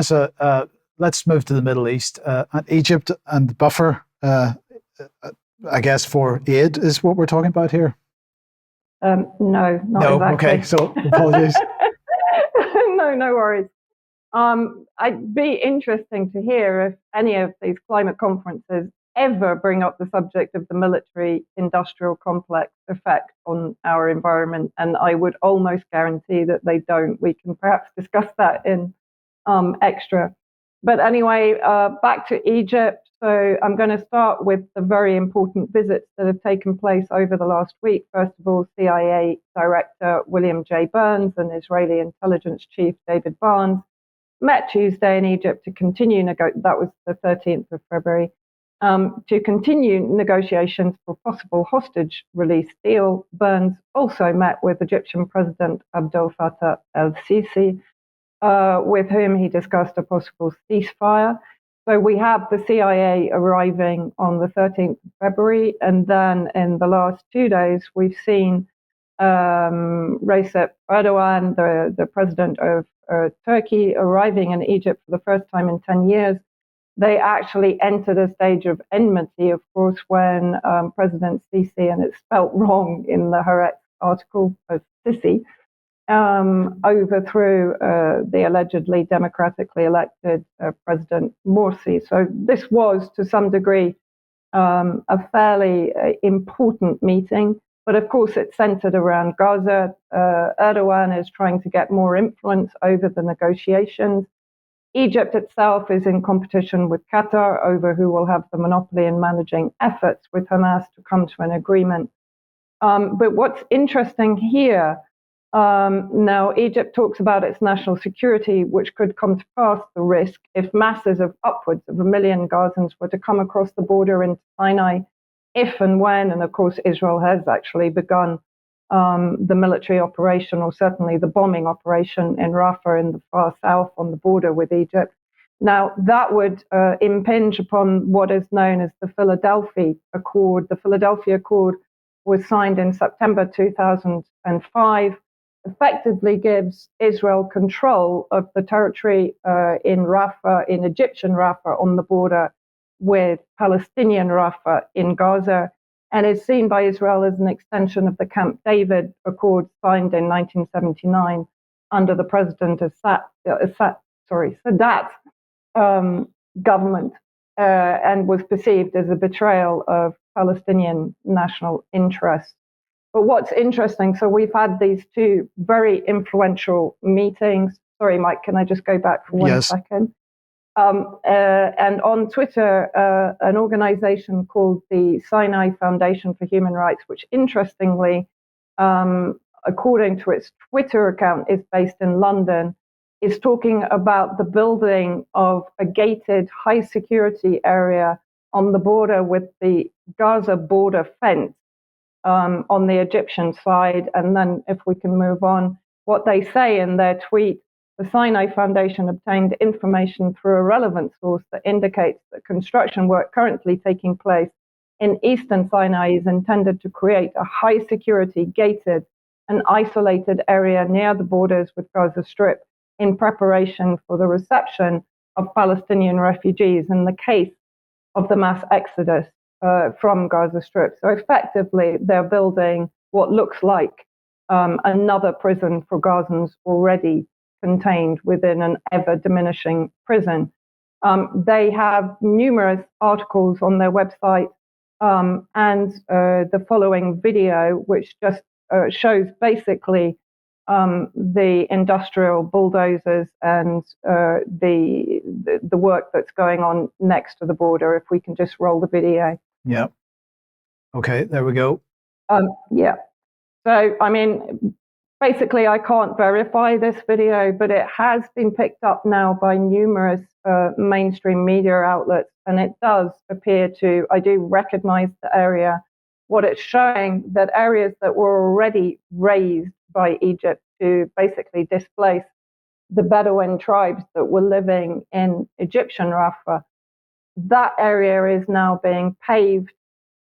So let's move to the Middle East. Egypt and the buffer, I guess, for aid is what we're talking about here. No, not exactly. Okay, so apologies. No worries. It'd be interesting to hear if any of these climate conferences ever bring up the subject of the military-industrial complex effect on our environment, and I would almost guarantee that they don't. We can perhaps discuss that in extra. But anyway, back to Egypt. So I'm going to start with the very important visits that have taken place over the last week. First of all, CIA Director William J. Burns and Israeli intelligence chief David Barnes met Tuesday in Egypt to continue, that was the 13th of February, to continue negotiations for possible hostage release deal. Burns also met with Egyptian President Abdel Fattah el-Sisi, with whom he discussed a possible ceasefire. So we have the CIA arriving on the 13th of February, and then in the last 2 days, we've seen Recep Erdoğan, the president of Turkey, arriving in Egypt for the first time in 10 years. They actually entered a stage of enmity, of course, when President Sisi, and it's spelt wrong in the Haaretz article of Sisi, overthrew the allegedly democratically elected President Morsi. So this was, to some degree, a fairly important meeting. But of course, it's centered around Gaza. Erdoğan is trying to get more influence over the negotiations. Egypt itself is in competition with Qatar over who will have the monopoly in managing efforts with Hamas to come to an agreement. But what's interesting here, now Egypt talks about its national security, which could come to pass the risk if masses of upwards of 1 million Gazans were to come across the border into Sinai, if and when, and of course Israel has actually begun the military operation, or certainly the bombing operation in Rafah in the far south on the border with Egypt. Now, that would impinge upon what is known as the Philadelphia Accord. The Philadelphia Accord was signed in September 2005, effectively gives Israel control of the territory in Rafah, in Egyptian Rafah on the border with Palestinian Rafah in Gaza, and is seen by Israel as an extension of the Camp David Accord signed in 1979 under the President of Sadat government, and was perceived as a betrayal of Palestinian national interests. But what's interesting, so we've had these two very influential meetings. Sorry, Mike, can I just go back for 1 second? And on Twitter, an organization called the Sinai Foundation for Human Rights, which interestingly, according to its Twitter account, is based in London, is talking about the building of a gated high security area on the border with the Gaza border fence on the Egyptian side. And then if we can move on, what they say in their tweet, the Sinai Foundation obtained information through a relevant source that indicates that construction work currently taking place in eastern Sinai is intended to create a high security, gated and isolated area near the borders with Gaza Strip in preparation for the reception of Palestinian refugees in the case of the mass exodus from Gaza Strip. So effectively, they're building what looks like another prison for Gazans already contained within an ever-diminishing prison. They have numerous articles on their website and the following video, which just shows basically the industrial bulldozers and the work that's going on next to the border. If we can just roll the video. Yeah. Okay, there we go. Yeah. So, I mean, basically, I can't verify this video, but it has been picked up now by numerous mainstream media outlets, and it does appear to, I do recognize the area. What it's showing, that areas that were already razed by Egypt to basically displace the Bedouin tribes that were living in Egyptian Rafah, that area is now being paved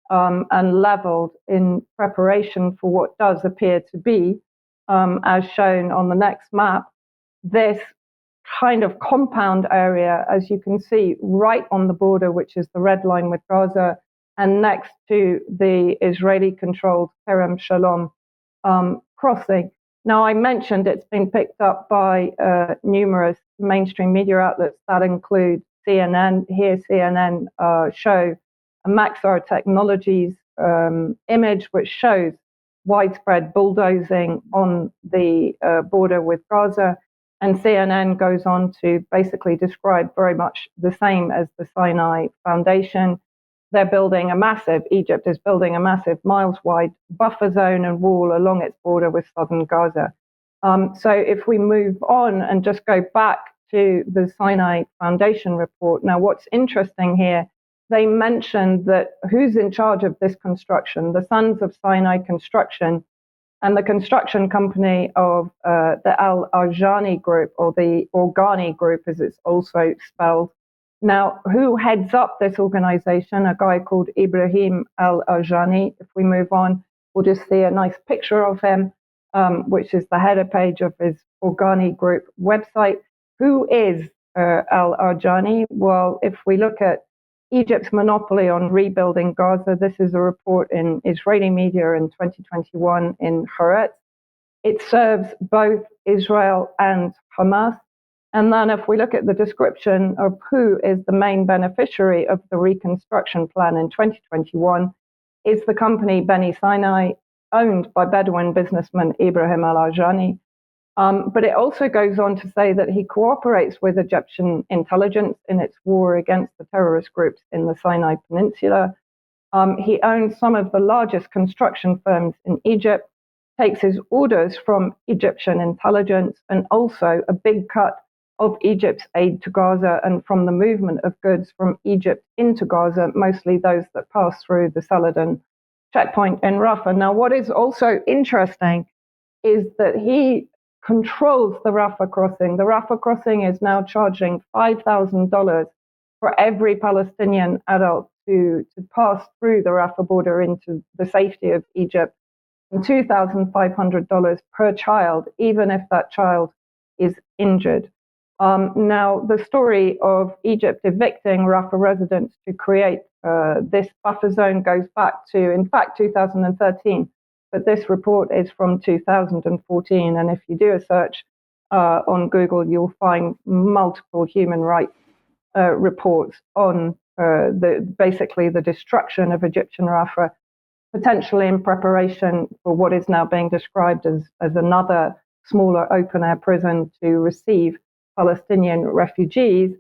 and leveled in preparation for what does appear to be, as shown on the next map, this kind of compound area, as you can see, right on the border, which is the red line with Gaza, and next to the Israeli-controlled Kerem Shalom crossing. Now, I mentioned it's been picked up by numerous mainstream media outlets that include CNN. Here, CNN show a Maxar Technologies image, which shows widespread bulldozing on the border with Gaza. And CNN goes on to basically describe very much the same as the Sinai Foundation. They're building Egypt is building a massive miles-wide buffer zone and wall along its border with southern Gaza. So if we move on and just go back to the Sinai Foundation report, now what's interesting here, they mentioned that who's in charge of this construction, the Sons of Sinai Construction, and the construction company of the Al-Arjani Group, or the Organi Group as it's also spelled. Now, who heads up this organization? A guy called Ibrahim Al-Arjani. If we move on, we'll just see a nice picture of him, which is the header page of his Organi Group website. Who is Al-Arjani? Well, if we look at Egypt's monopoly on rebuilding Gaza, this is a report in Israeli media in 2021 in Haaretz. It serves both Israel and Hamas. And then if we look at the description of who is the main beneficiary of the reconstruction plan in 2021, is the company Beni Sinai, owned by Bedouin businessman Ibrahim Al-Arjani. But it also goes on to say that he cooperates with Egyptian intelligence in its war against the terrorist groups in the Sinai Peninsula. He owns some of the largest construction firms in Egypt, takes his orders from Egyptian intelligence, and also a big cut of Egypt's aid to Gaza and from the movement of goods from Egypt into Gaza, mostly those that pass through the Saladin checkpoint in Rafah. Now, what is also interesting is that he controls the Rafah crossing. The Rafah crossing is now charging $5,000 for every Palestinian adult to pass through the Rafah border into the safety of Egypt, and $2,500 per child, even if that child is injured. Now, the story of Egypt evicting Rafah residents to create this buffer zone goes back to, in fact, 2013. But this report is from 2014. And if you do a search on Google, you'll find multiple human rights reports on basically the destruction of Egyptian Rafah, potentially in preparation for what is now being described as another smaller open-air prison to receive Palestinian refugees.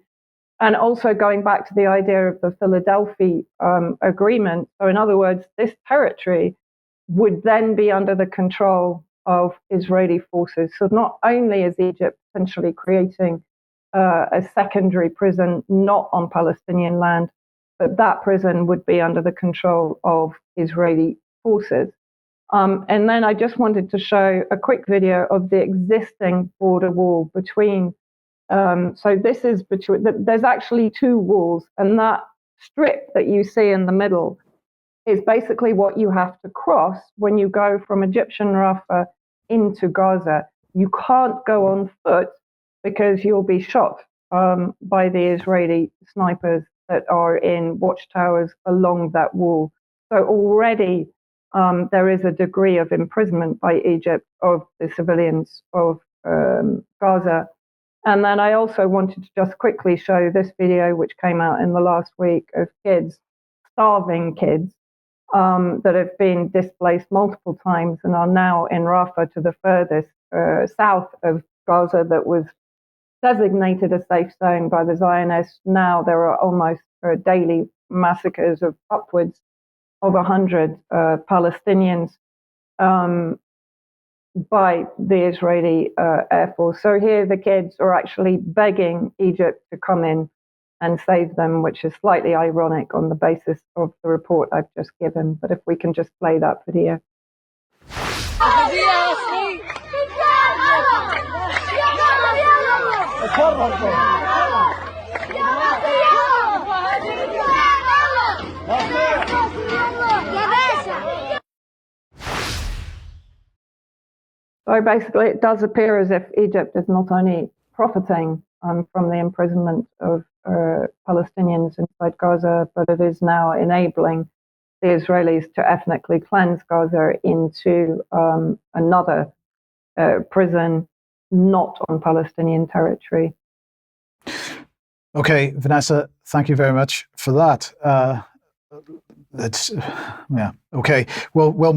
And also going back to the idea of the Philadelphia Agreement. So in other words, this territory would then be under the control of Israeli forces. So not only is Egypt potentially creating a secondary prison not on Palestinian land, but that prison would be under the control of Israeli forces. And then I just wanted to show a quick video of the existing border wall between. So this is between. There's actually two walls, and that strip that you see in the middle is basically what you have to cross when you go from Egyptian Rafah into Gaza. You can't go on foot because you'll be shot by the Israeli snipers that are in watchtowers along that wall. So already there is a degree of imprisonment by Egypt of the civilians of Gaza. And then I also wanted to just quickly show this video, which came out in the last week, of kids, starving kids, that have been displaced multiple times and are now in Rafah, to the furthest south of Gaza that was designated a safe zone by the Zionists. Now there are almost daily massacres of upwards of 100 Palestinians by the Israeli Air Force. So here the kids are actually begging Egypt to come in and save them, which is slightly ironic on the basis of the report I've just given. But if we can just play that video. So basically, it does appear as if Egypt is not only profiting from the imprisonment of Palestinians inside Gaza, but it is now enabling the Israelis to ethnically cleanse Gaza into another prison not on Palestinian territory. Okay, Vanessa, thank you very much for that. Okay. We'll move